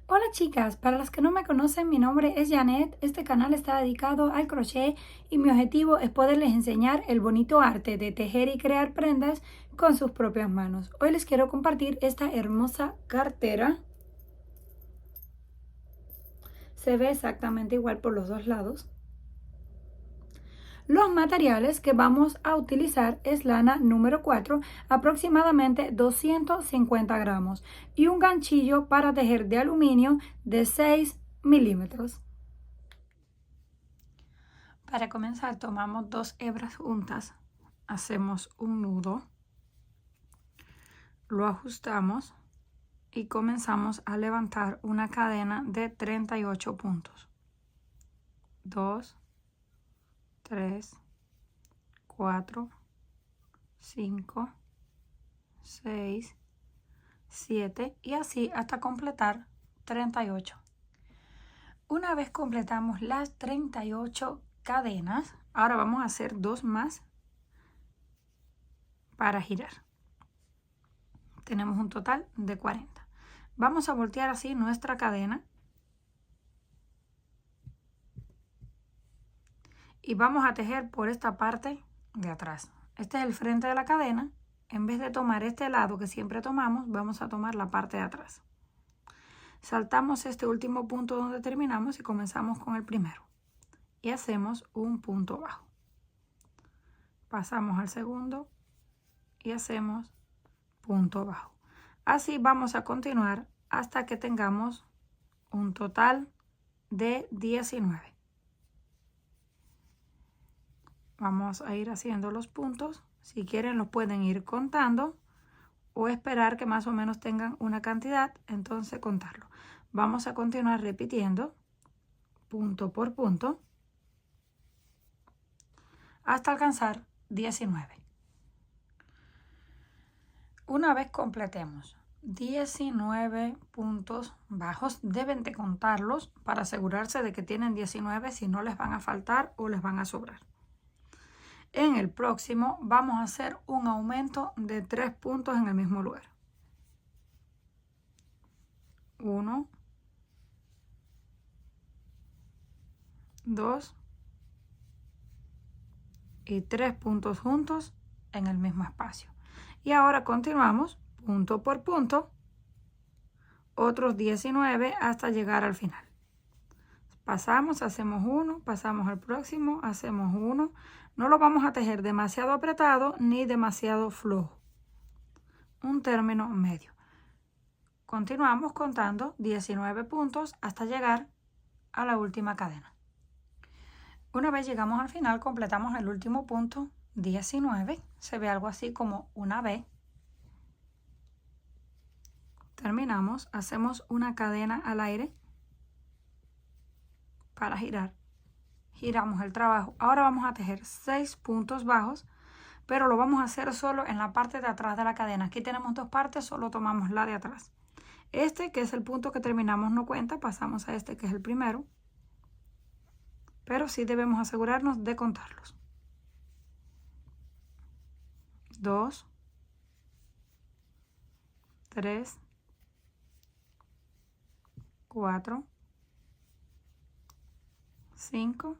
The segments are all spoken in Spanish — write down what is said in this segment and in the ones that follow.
Hola chicas, para las que no me conocen, mi nombre es Janet. Este canal está dedicado al crochet y mi objetivo es poderles enseñar el bonito arte de tejer y crear prendas con sus propias manos. Hoy les quiero compartir esta hermosa cartera. Se ve exactamente igual por los dos lados. Los materiales que vamos a utilizar es lana número 4, aproximadamente 250 gramos, y un ganchillo para tejer de aluminio de 6 milímetros. Para comenzar, tomamos dos hebras juntas, hacemos un nudo, lo ajustamos y comenzamos a levantar una cadena de 38 puntos. 2, 3, 4, 5, 6, 7 y así hasta completar 38. Una vez completamos las 38 cadenas, ahora vamos a hacer dos más para girar. Tenemos un total de 40. Vamos a voltear así nuestra cadena y vamos a tejer por esta parte de atrás. Este es el frente de la cadena. En vez de tomar este lado que siempre tomamos, vamos a tomar la parte de atrás. Saltamos este último punto donde terminamos y comenzamos con el primero. Y hacemos un punto bajo. Pasamos al segundo y hacemos punto bajo. Así vamos a continuar hasta que tengamos un total de 19. Vamos a ir haciendo los puntos. Si quieren los pueden ir contando o esperar que más o menos tengan una cantidad, entonces contarlo. Vamos a continuar repitiendo punto por punto hasta alcanzar 19. Una vez completemos 19 puntos bajos, deben de contarlos para asegurarse de que tienen 19, si no les van a faltar o les van a sobrar. En el próximo vamos a hacer un aumento de 3 puntos en el mismo lugar. 1, 2 y 3 puntos juntos en el mismo espacio. Y ahora continuamos punto por punto, otros 19 hasta llegar al final. Pasamos, hacemos uno, pasamos al próximo, hacemos uno. No lo vamos a tejer demasiado apretado ni demasiado flojo. Un término medio. Continuamos contando 19 puntos hasta llegar a la última cadena. Una vez llegamos al final, completamos el último punto, 19. Se ve algo así como una V. Terminamos, hacemos una cadena al aire para girar. Giramos el trabajo. Ahora vamos a tejer 6 puntos bajos, pero lo vamos a hacer solo en la parte de atrás de la cadena. Aquí tenemos dos partes, solo tomamos la de atrás. Este, que es el punto que terminamos, no cuenta. Pasamos a este, que es el primero. Pero sí debemos asegurarnos de contarlos. 2, 3, 4, 5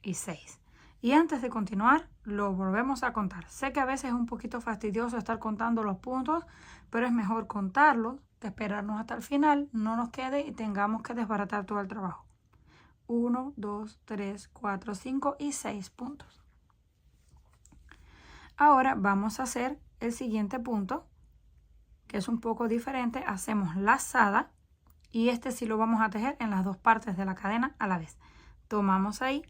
y 6. Y antes de continuar, lo volvemos a contar. Sé que a veces es un poquito fastidioso estar contando los puntos, pero es mejor contarlos que esperarnos hasta el final, no nos quede y tengamos que desbaratar todo el trabajo. 1, 2, 3, 4, 5 y 6 puntos. Ahora vamos a hacer el siguiente punto, que es un poco diferente. Hacemos lazada y este sí lo vamos a tejer en las dos partes de la cadena a la vez. Tomamos ahí,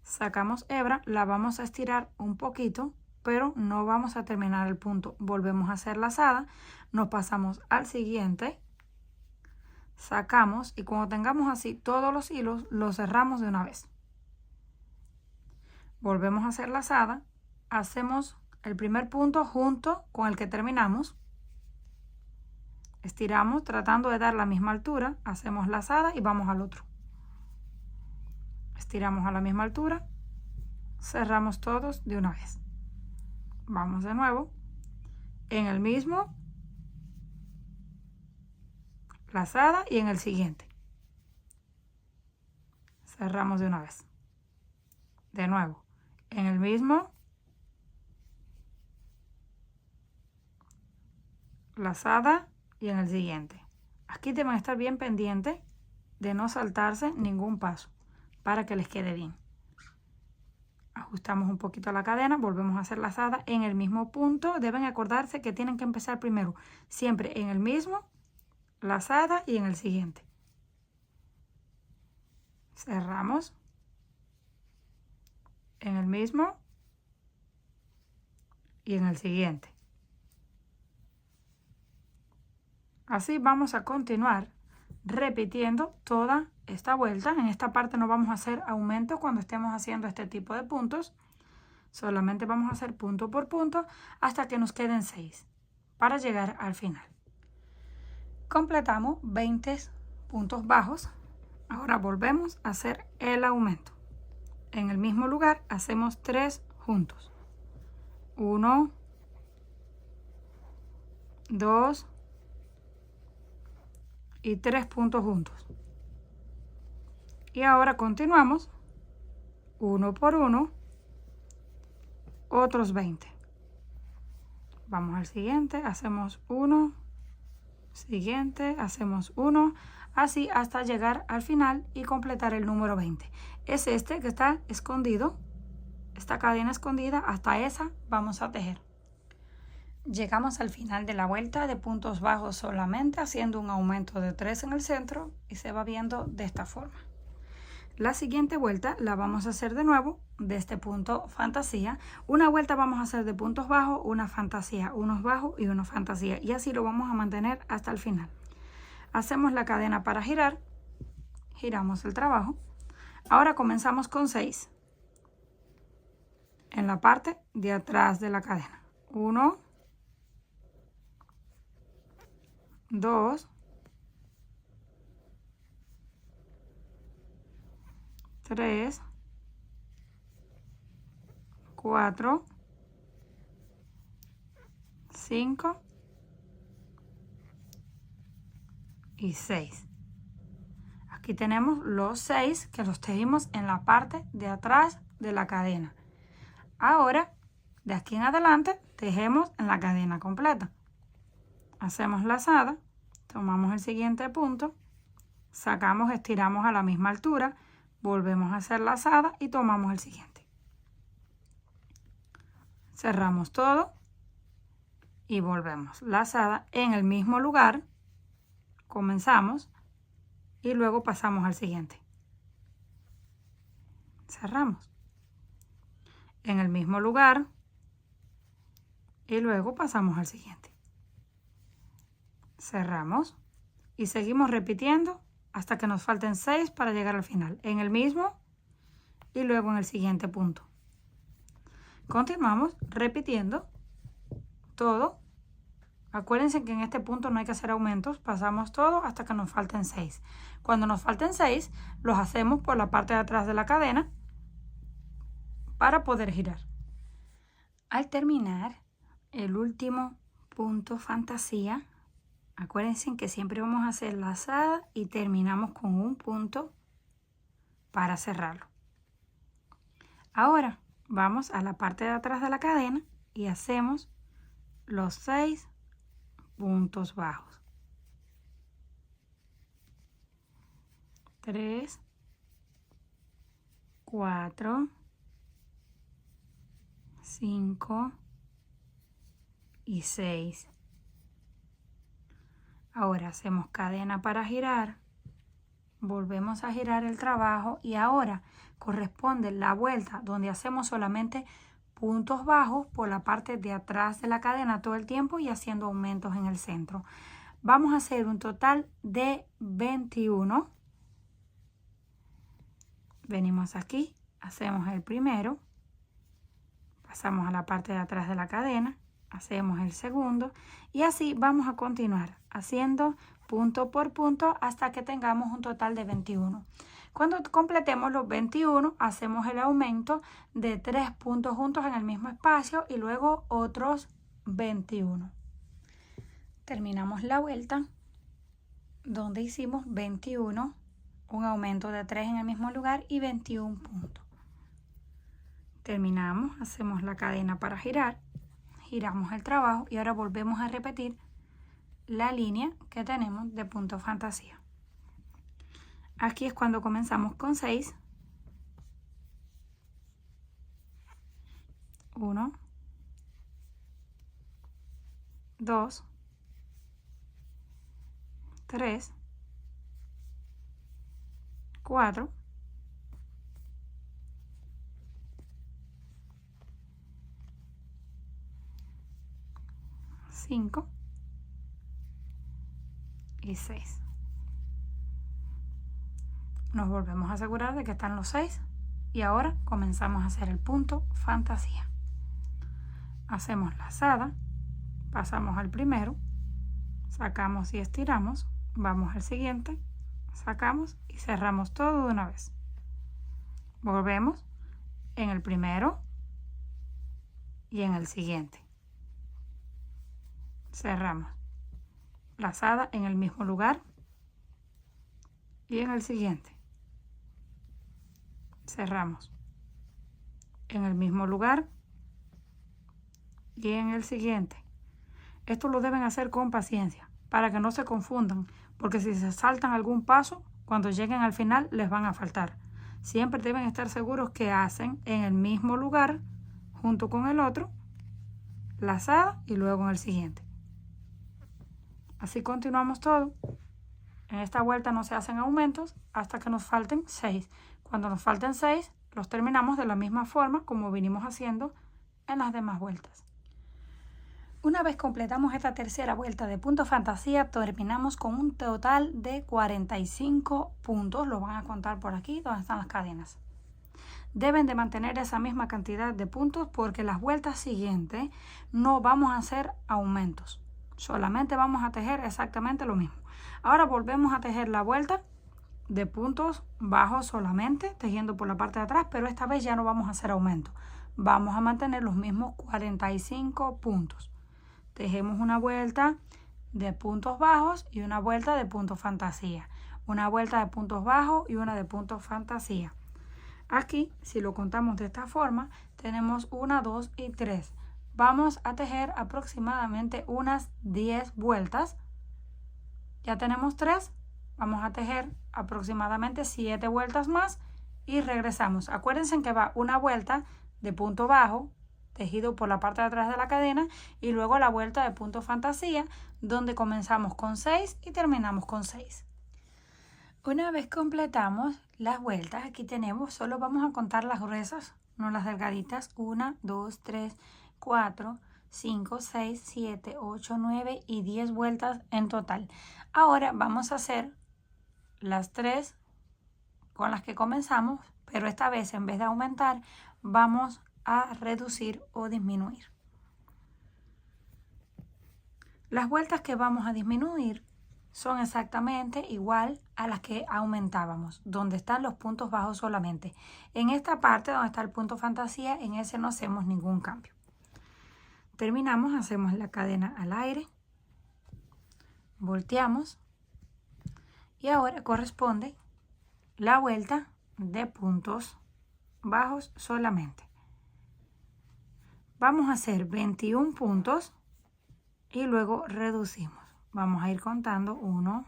sacamos hebra, la vamos a estirar un poquito, pero no vamos a terminar el punto. Volvemos a hacer lazada, nos pasamos al siguiente, sacamos y cuando tengamos así todos los hilos, los cerramos de una vez. Volvemos a hacer lazada, hacemos el primer punto junto con el que terminamos, estiramos tratando de dar la misma altura, hacemos lazada y vamos al otro. Estiramos a la misma altura, cerramos todos de una vez. Vamos de nuevo, en el mismo, lazada y en el siguiente. Cerramos de una vez. De nuevo, en el mismo, lazada y en el siguiente. Aquí deben estar bien pendientes de no saltarse ningún paso para que les quede bien. Ajustamos un poquito la cadena, volvemos a hacer lazada en el mismo punto. Deben acordarse que tienen que empezar primero siempre en el mismo, lazada y en el siguiente. Cerramos en el mismo y en el siguiente. Así vamos a continuar repitiendo toda esta vuelta. En esta parte no vamos a hacer aumento cuando estemos haciendo este tipo de puntos. Solamente vamos a hacer punto por punto hasta que nos queden 6 para llegar al final. Completamos 20 puntos bajos. Ahora volvemos a hacer el aumento. En el mismo lugar hacemos 3 juntos. 1, 2 y 3 puntos juntos. Y ahora continuamos 1 por 1, otros 20. Vamos al siguiente, hacemos 1, siguiente, hacemos 1, así hasta llegar al final y completar el número 20. Es este que está escondido, esta cadena escondida, hasta esa vamos a tejer. Llegamos al final de la vuelta de puntos bajos solamente haciendo un aumento de 3 en el centro y se va viendo de esta forma. La siguiente vuelta la vamos a hacer de nuevo de este punto fantasía. Una vuelta vamos a hacer de puntos bajos, una fantasía, unos bajos y unos fantasía, y así lo vamos a mantener hasta el final. Hacemos la cadena para girar, giramos el trabajo. Ahora comenzamos con 6 en la parte de atrás de la cadena. 1, 2, 3, 4, 5 y 6. Aquí tenemos los 6 que los tejimos en la parte de atrás de la cadena. Ahora, de aquí en adelante, tejemos en la cadena completa. Hacemos lazada, tomamos el siguiente punto, sacamos, estiramos a la misma altura, volvemos a hacer lazada y tomamos el siguiente. Cerramos todo y volvemos. Lazada en el mismo lugar, comenzamos y luego pasamos al siguiente. Cerramos. En el mismo lugar y luego pasamos al siguiente. Cerramos y seguimos repitiendo hasta que nos falten 6 para llegar al final. En el mismo y luego en el siguiente punto. Continuamos repitiendo todo. Acuérdense que en este punto no hay que hacer aumentos. Pasamos todo hasta que nos falten 6. Cuando nos falten 6, los hacemos por la parte de atrás de la cadena para poder girar. Al terminar el último punto fantasía, acuérdense que siempre vamos a hacer lazada y terminamos con un punto para cerrarlo. Ahora vamos a la parte de atrás de la cadena y hacemos los 6 puntos bajos. 3, 4, 5 y 6. Ahora hacemos cadena para girar, volvemos a girar el trabajo y ahora corresponde la vuelta donde hacemos solamente puntos bajos por la parte de atrás de la cadena todo el tiempo y haciendo aumentos en el centro. Vamos a hacer un total de 21. Venimos aquí, hacemos el primero, pasamos a la parte de atrás de la cadena, hacemos el segundo y así vamos a continuar haciendo punto por punto hasta que tengamos un total de 21. Cuando completemos los 21, hacemos el aumento de 3 puntos juntos en el mismo espacio y luego otros 21. Terminamos la vuelta donde hicimos 21, un aumento de 3 en el mismo lugar y 21 puntos. Terminamos, hacemos la cadena para girar, giramos el trabajo y ahora volvemos a repetir la línea que tenemos de punto fantasía. Aquí es cuando comenzamos con 6. 1, 2, 3, 4, 5 y 6. Nos volvemos a asegurar de que están los 6 y ahora comenzamos a hacer el punto fantasía. Hacemos lazada, pasamos al primero, sacamos y estiramos, vamos al siguiente, sacamos y cerramos todo de una vez. Volvemos en el primero y en el siguiente. Cerramos. Lazada en el mismo lugar y en el siguiente. Cerramos. En el mismo lugar y en el siguiente. Esto lo deben hacer con paciencia para que no se confundan, porque si se saltan algún paso, cuando lleguen al final les van a faltar. Siempre deben estar seguros que hacen en el mismo lugar, junto con el otro, lazada y luego en el siguiente. Así continuamos todo. En esta vuelta no se hacen aumentos hasta que nos falten 6. Cuando nos falten 6, los terminamos de la misma forma como vinimos haciendo en las demás vueltas. Una vez completamos esta tercera vuelta de punto fantasía, terminamos con un total de 45 puntos. Lo van a contar por aquí, donde están las cadenas. Deben de mantener esa misma cantidad de puntos porque las vueltas siguientes no vamos a hacer aumentos. Solamente vamos a tejer exactamente lo mismo. Ahora volvemos a tejer la vuelta de puntos bajos solamente, tejiendo por la parte de atrás, pero esta vez ya no vamos a hacer aumento. Vamos a mantener los mismos 45 puntos. Tejemos una vuelta de puntos bajos y una vuelta de puntos fantasía. Una vuelta de puntos bajos y una de puntos fantasía. Aquí, si lo contamos de esta forma, tenemos 1, 2 y 3. Vamos a tejer aproximadamente unas 10 vueltas. Ya tenemos 3. Vamos a tejer aproximadamente 7 vueltas más y regresamos. Acuérdense que va una vuelta de punto bajo, tejido por la parte de atrás de la cadena, y luego la vuelta de punto fantasía, donde comenzamos con 6 y terminamos con 6. Una vez completamos las vueltas, aquí tenemos, solo vamos a contar las gruesas, no las delgaditas. 1, 2, 3, 4, 5, 6, 7, 8, 9 y 10 vueltas en total. Ahora vamos a hacer las 3 con las que comenzamos, pero esta vez en vez de aumentar, vamos a reducir o disminuir. Las vueltas que vamos a disminuir son exactamente igual a las que aumentábamos, donde están los puntos bajos solamente. En esta parte donde está el punto fantasía, en ese no hacemos ningún cambio. Terminamos, hacemos la cadena al aire, volteamos y ahora corresponde la vuelta de puntos bajos solamente. Vamos a hacer 21 puntos y luego reducimos. Vamos a ir contando 1,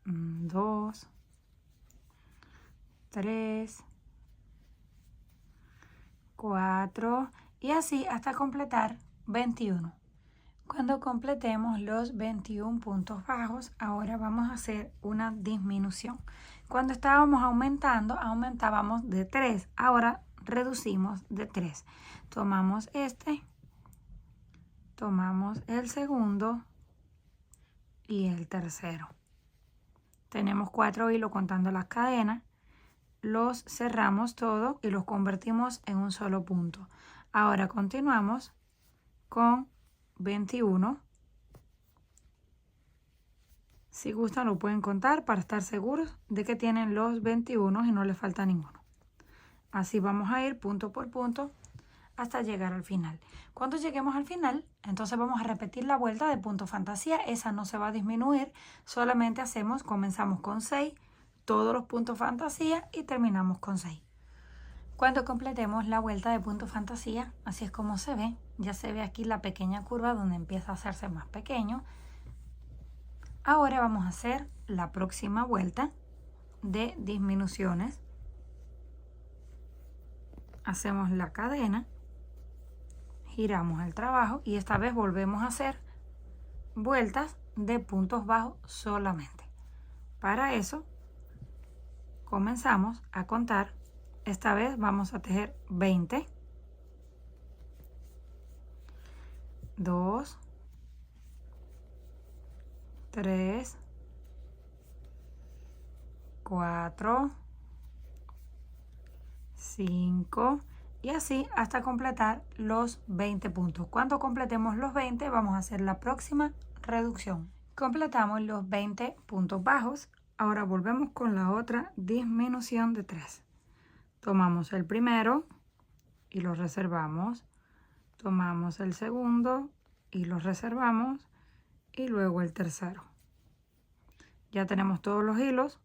2, 3, 4 y así hasta completar 21. Cuando completemos los 21 puntos bajos, ahora vamos a hacer una disminución. Cuando estábamos aumentando, aumentábamos de 3. Ahora reducimos de 3. Tomamos este, tomamos el segundo y el tercero. Tenemos 4 hilos contando las cadenas. Los cerramos todos y los convertimos en un solo punto. Ahora continuamos con 21. Si gustan lo pueden contar para estar seguros de que tienen los 21 y no les falta ninguno. Así vamos a ir punto por punto hasta llegar al final. Cuando lleguemos al final, entonces vamos a repetir la vuelta de punto fantasía. Esa no se va a disminuir, solamente comenzamos con 6, todos los puntos fantasía y terminamos con 6. Cuando completemos la vuelta de punto fantasía, así es como se ve. Ya se ve aquí la pequeña curva donde empieza a hacerse más pequeño. Ahora vamos a hacer la próxima vuelta de disminuciones. Hacemos la cadena, giramos el trabajo y esta vez volvemos a hacer vueltas de puntos bajos solamente. Para eso comenzamos a contar. Esta vez vamos a tejer 20, 2, 3, 4, 5 y así hasta completar los 20 puntos. Cuando completemos los 20 vamos a hacer la próxima reducción. Completamos los 20 puntos bajos. Ahora volvemos con la otra disminución de 3. Tomamos el primero y lo reservamos. Tomamos el segundo y lo reservamos. Y luego el tercero. Ya tenemos todos los hilos.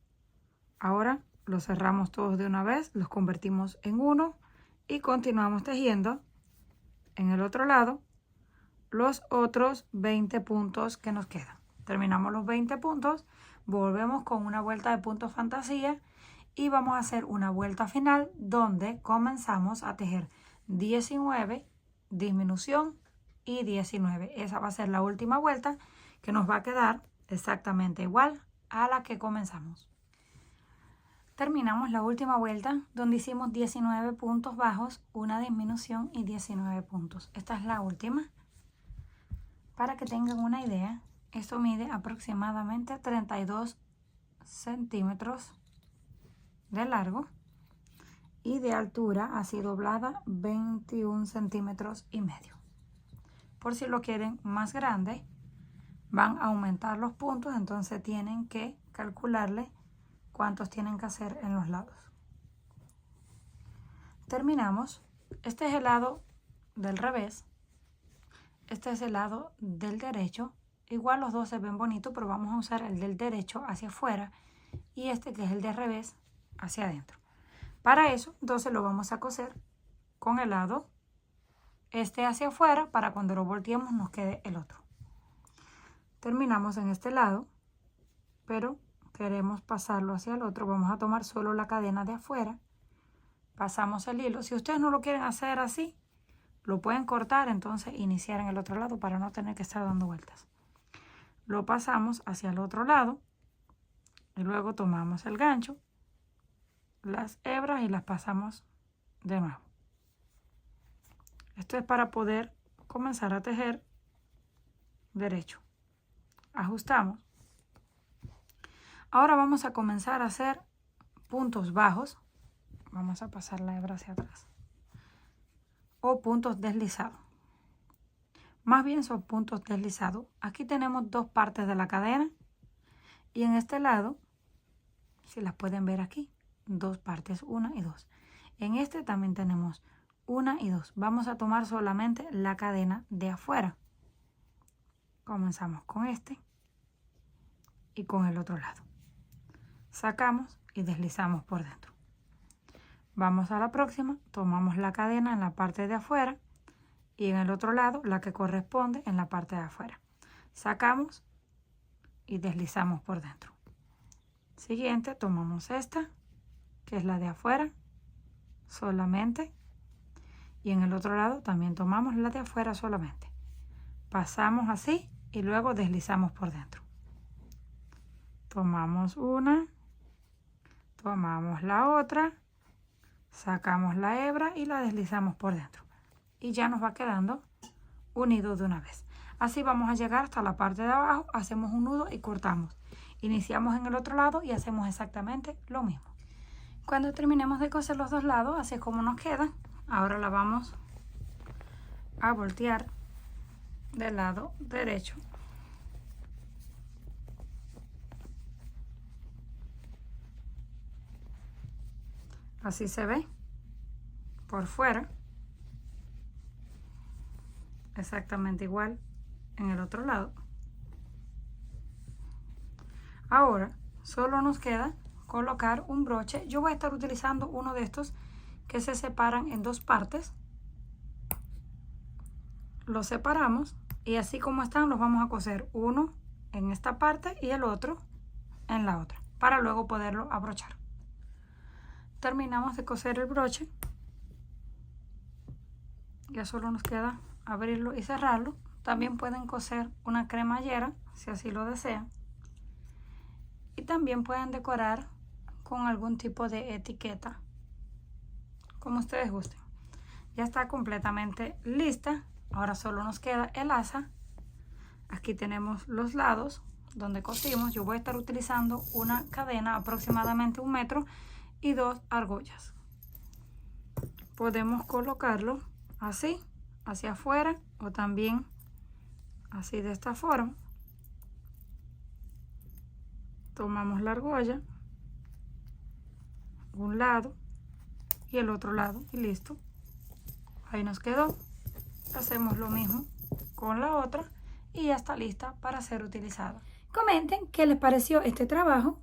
Ahora los cerramos todos de una vez, los convertimos en uno y continuamos tejiendo en el otro lado los otros 20 puntos que nos quedan. Terminamos los 20 puntos, volvemos con una vuelta de punto fantasía y vamos a hacer una vuelta final donde comenzamos a tejer 19, disminución y 19. Esa va a ser la última vuelta que nos va a quedar exactamente igual a la que comenzamos. Terminamos la última vuelta donde hicimos 19 puntos bajos, una disminución y 19 puntos. Esta es la última. Para que tengan una idea, esto mide aproximadamente 32 centímetros de largo y de altura así doblada 21 centímetros y medio. Por si lo quieren más grande, van a aumentar los puntos, entonces tienen que calcularle cuántos tienen que hacer en los lados. Terminamos. Este es el lado del revés. Este es el lado del derecho. Igual los dos se ven bonitos, pero vamos a usar el del derecho hacia afuera y este que es el de revés hacia adentro. Para eso, entonces lo vamos a coser con el lado este hacia afuera para cuando lo volteemos nos quede el otro. Terminamos en este lado, pero queremos pasarlo hacia el otro. Vamos a tomar solo la cadena de afuera. Pasamos el hilo. Si ustedes no lo quieren hacer así, lo pueden cortar, entonces iniciar en el otro lado para no tener que estar dando vueltas. Lo pasamos hacia el otro lado y luego tomamos el gancho, las hebras y las pasamos de nuevo. Esto es para poder comenzar a tejer derecho. Ajustamos. Ahora vamos a comenzar a hacer puntos bajos. Vamos a pasar la hebra hacia atrás. O puntos deslizados. Más bien son puntos deslizados. Aquí tenemos dos partes de la cadena. Y en este lado, si las pueden ver aquí, dos partes, una y dos. En este también tenemos una y dos. Vamos a tomar solamente la cadena de afuera. Comenzamos con este y con el otro lado. Sacamos y deslizamos por dentro. Vamos a la próxima, tomamos la cadena en la parte de afuera y en el otro lado la que corresponde en la parte de afuera. Sacamos y deslizamos por dentro. Siguiente, tomamos esta, que es la de afuera, solamente. Y en el otro lado también tomamos la de afuera solamente. Pasamos así y luego deslizamos por dentro. Tomamos una, tomamos la otra, sacamos la hebra y la deslizamos por dentro. Y ya nos va quedando unido de una vez. Así vamos a llegar hasta la parte de abajo, hacemos un nudo y cortamos. Iniciamos en el otro lado y hacemos exactamente lo mismo. Cuando terminemos de coser los dos lados, así es como nos queda. Ahora la vamos a voltear del lado derecho. Así se ve por fuera. exactamente igual en el otro lado. Ahora solo nos queda colocar un broche. Yo voy a estar utilizando uno de estos que se separan en dos partes. Los separamos y así como están los vamos a coser uno en esta parte y el otro en la otra para luego poderlo abrochar. Terminamos de coser el broche. Ya solo nos queda abrirlo y cerrarlo. También pueden coser una cremallera si así lo desean. Y también pueden decorar con algún tipo de etiqueta, como ustedes gusten. Ya está completamente lista. Ahora solo nos queda el asa. Aquí tenemos los lados donde cosimos. Yo voy a estar utilizando una cadena aproximadamente 1 metro y 2 argollas. Podemos colocarlo así, hacia afuera, o también así de esta forma. Tomamos la argolla, un lado y el otro lado y listo. Ahí nos quedó. Hacemos lo mismo con la otra y ya está lista para ser utilizada. Comenten qué les pareció este trabajo.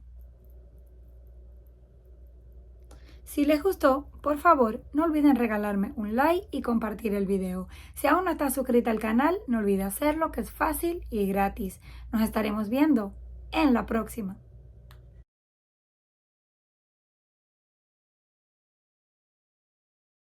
Si les gustó, por favor, no olviden regalarme un like y compartir el video. Si aún no estás suscrita al canal, no olvides hacerlo, que es fácil y gratis. Nos estaremos viendo en la próxima.